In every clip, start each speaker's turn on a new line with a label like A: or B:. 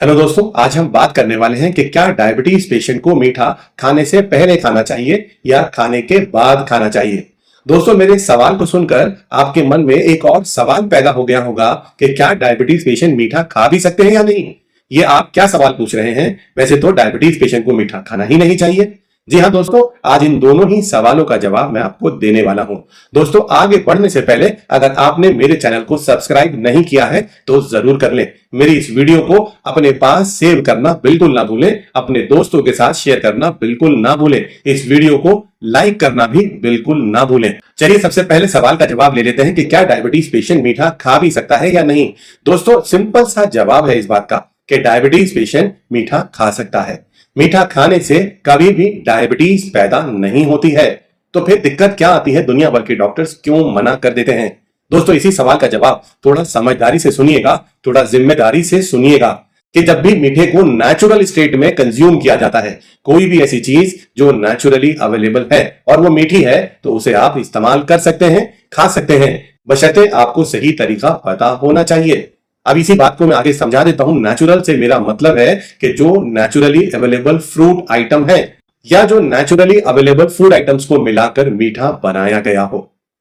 A: Hello दोस्तों, आज हम बात करने वाले हैं कि क्या डायबिटीज पेशेंट को मीठा खाने से पहले खाना चाहिए या खाने के बाद खाना चाहिए। दोस्तों, मेरे सवाल को सुनकर आपके मन में एक और सवाल पैदा हो गया होगा कि क्या डायबिटीज पेशेंट मीठा खा भी सकते हैं या नहीं। ये आप क्या सवाल पूछ रहे हैं। वैसे तो डायबिटीज पेशेंट को मीठा खाना ही नहीं चाहिए। जी हाँ दोस्तों, आज इन दोनों ही सवालों का जवाब मैं आपको देने वाला हूं। दोस्तों, आगे बढ़ने से पहले अगर आपने मेरे चैनल को सब्सक्राइब नहीं किया है तो जरूर कर लें। मेरी इस वीडियो को अपने पास सेव करना बिल्कुल ना भूलें, अपने दोस्तों के साथ शेयर करना बिल्कुल ना भूलें, इस वीडियो को लाइक करना भी बिल्कुल ना भूलें। चलिए सबसे पहले सवाल का जवाब ले लेते हैं कि क्या डायबिटीज पेशेंट मीठा खा भी सकता है या नहीं। दोस्तों, सिंपल सा जवाब है इस बात का कि डायबिटीज पेशेंट मीठा खा सकता है। मीठा खाने से कभी भी डायबिटीज पैदा नहीं होती है। तो फिर दिक्कत क्या आती है, दुनिया भर के डॉक्टर्स क्यों मना कर देते हैं। दोस्तों, इसी सवाल का जवाब थोड़ा समझदारी से सुनिएगा, थोड़ा जिम्मेदारी से सुनिएगा कि जब भी मीठे को नेचुरल स्टेट में कंज्यूम किया जाता है, कोई भी ऐसी चीज जो नेचुरली अवेलेबल है और वो मीठी है, तो उसे आप इस्तेमाल कर सकते हैं, खा सकते हैं, बशर्ते आपको सही तरीका पता होना चाहिए। अब इसी बात को मैं आगे समझा देता हूं। नेचुरल से मेरा मतलब है कि जो नेचुरली अवेलेबल फ्रूट आइटम है या जो नेचुरली अवेलेबल फूड आइटम्स को मिलाकर मीठा बनाया गया हो।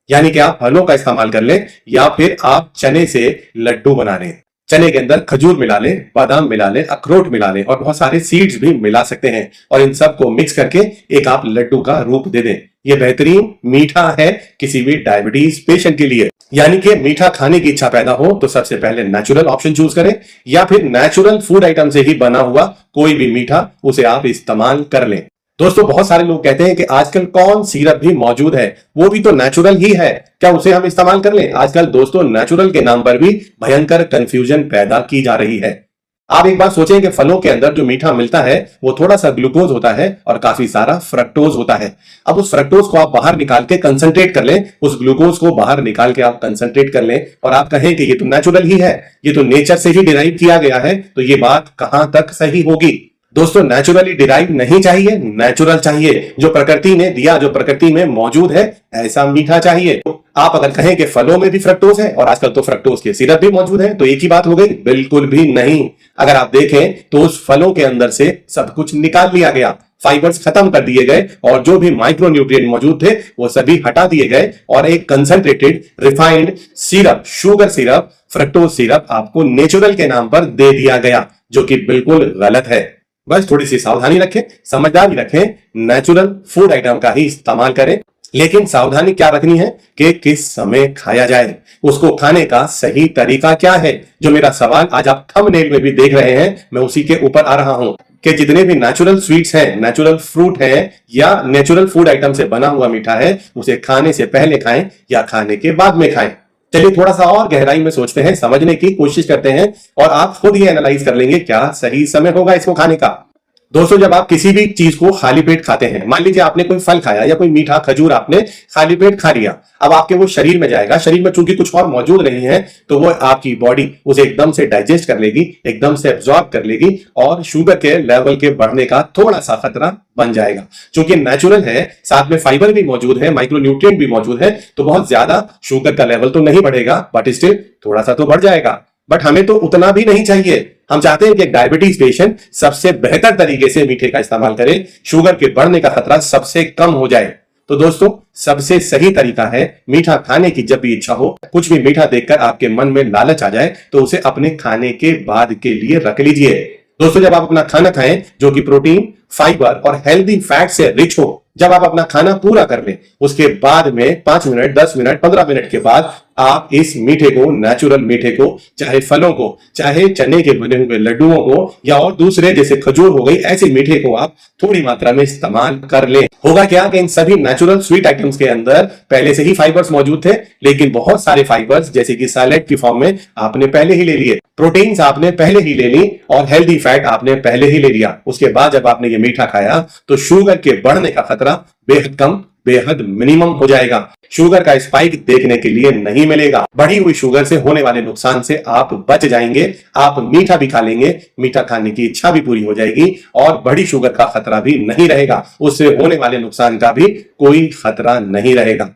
A: यानी कि आप फलों का इस्तेमाल कर लें या फिर आप चने से लड्डू बना लें, चने के अंदर खजूर मिला लें, बादाम मिला लें, अखरोट मिला लें और बहुत सारे सीड्स भी मिला सकते हैं और इन सब को मिक्स करके एक आप लड्डू का रूप दे दें। ये बेहतरीन मीठा है किसी भी डायबिटीज पेशेंट के लिए। यानी कि मीठा खाने की इच्छा पैदा हो तो सबसे पहले नेचुरल ऑप्शन चूज करें या फिर नेचुरल फूड आइटम से ही बना हुआ कोई भी मीठा उसे आप इस्तेमाल कर लें। दोस्तों, बहुत सारे लोग कहते हैं कि आजकल कौन सिरप भी मौजूद है, वो भी तो नेचुरल ही है, क्या उसे हम इस्तेमाल कर लें। आजकल दोस्तों, नेचुरल के नाम पर भी भयंकर कंफ्यूजन पैदा की जा रही है। आप एक बार सोचें कि फलों के अंदर जो मीठा मिलता है वो थोड़ा सा ग्लूकोज होता है और काफी सारा फ्रक्टोज होता है। अब उस फ्रक्टोज को आप बाहर निकाल के कंसंट्रेट कर लें, उस ग्लूकोज को बाहर निकाल के आप कंसंट्रेट कर लें और आप कहें कि ये तो नेचुरल ही है, ये तो नेचर से ही डिराइव किया गया है, तो ये बात कहां तक सही होगी। दोस्तों, नेचुरली डिराइव नहीं चाहिए, नेचुरल चाहिए। जो प्रकृति ने दिया, जो प्रकृति में मौजूद है, ऐसा मीठा चाहिए। आप अगर कहें कि फलों में भी फ्रक्टोज है और आजकल तो फ्रक्टोज के सिरप भी मौजूद है, तो एक ही बात हो गई, बिल्कुल भी नहीं। अगर आप देखें तो उस फलों के अंदर से सब कुछ निकाल लिया गया, फाइबर्स खत्म कर दिए गए और जो भी माइक्रो न्यूट्रिएंट मौजूद थे वो सभी हटा दिए गए और एक concentrated refined syrup, sugar syrup, fructose syrup आपको नेचुरल के नाम पर दे दिया गया, जो कि बिल्कुल गलत है। बस थोड़ी सी सावधानी रखें, समझदारी रखें, नेचुरल फूड आइटम का ही इस्तेमाल करें। लेकिन सावधानी क्या रखनी है कि किस समय खाया जाए, उसको खाने का सही तरीका क्या है। जो मेरा सवाल आज आप थंबनेल में भी देख रहे हैं, मैं उसी के ऊपर आ रहा हूं कि जितने भी नेचुरल स्वीट्स हैं, नेचुरल फ्रूट है या नेचुरल फूड आइटम से बना हुआ मीठा है, उसे खाने से पहले खाएं या खाने के बाद में खाएं। चलिए थोड़ा सा और गहराई में सोचते हैं, समझने की कोशिश करते हैं और आप खुद ही एनालाइज कर लेंगे क्या सही समय होगा इसको खाने का। दोस्तों, जब आप किसी भी चीज को खाली पेट खाते हैं, मान लीजिए आपने कोई फल खाया या कोई मीठा खजूर आपने खाली पेट खा लिया, अब आपके वो शरीर में जाएगा, शरीर में चूंकि कुछ और मौजूद नहीं है तो वो आपकी बॉडी उसे एकदम से डाइजेस्ट कर लेगी, एकदम से एब्जॉर्ब कर लेगी और शुगर के लेवल के बढ़ने का थोड़ा सा खतरा बन जाएगा। चूंकि नेचुरल है, साथ में फाइबर भी मौजूद है, माइक्रो न्यूट्रिएंट भी मौजूद है, तो बहुत ज्यादा शुगर का लेवल तो नहीं बढ़ेगा, बट स्टिल थोड़ा सा तो बढ़ जाएगा। बट हमें तो उतना भी नहीं चाहिए। हम चाहते हैं कि एक डायबिटीज पेशेंट सबसे बेहतर तरीके से मीठे का इस्तेमाल करे, शुगर के बढ़ने का खतरा सबसे कम हो जाए। तो दोस्तों, सबसे सही तरीका है मीठा खाने की जब भी इच्छा हो, कुछ भी मीठा देखकर आपके मन में लालच आ जाए तो उसे अपने खाने के बाद के लिए रख लीजिए। दोस्तों, जब आप अपना खाना खाएं जो कि प्रोटीन, फाइबर और हेल्दी फैट से रिच हो, जब आप अपना खाना पूरा कर लें, उसके बाद में 5 मिनट, 10 मिनट, 15 मिनट के बाद आप इस मीठे को, नेचुरल मीठे को, चाहे फलों को, चाहे चने के बने हुए लड्डुओं को या और दूसरे जैसे खजूर हो गई, ऐसे मीठे को आप थोड़ी मात्रा में इस्तेमाल कर लें। होगा क्या कि इन सभी नेचुरल स्वीट आइटम्स के अंदर पहले से ही फाइबर्स मौजूद थे, लेकिन बहुत सारे फाइबर्स जैसे कि सैलेड की फॉर्म में आपने पहले ही ले लिए, प्रोटीन्स आपने पहले ही ले ली और हेल्दी फैट आपने पहले ही ले लिया। उसके बाद जब आपने ये मीठा खाया तो शुगर के बढ़ने का खतरा बेहद कम, बेहद मिनिमम हो जाएगा। शुगर का स्पाइक देखने के लिए नहीं मिलेगा। बढ़ी हुई शुगर से होने वाले नुकसान से आप बच जाएंगे। आप मीठा भी खा लेंगे, मीठा खाने की इच्छा भी पूरी हो जाएगी और बढ़ी शुगर का खतरा भी नहीं रहेगा। उससे होने वाले नुकसान का भी कोई खतरा नहीं रहेगा।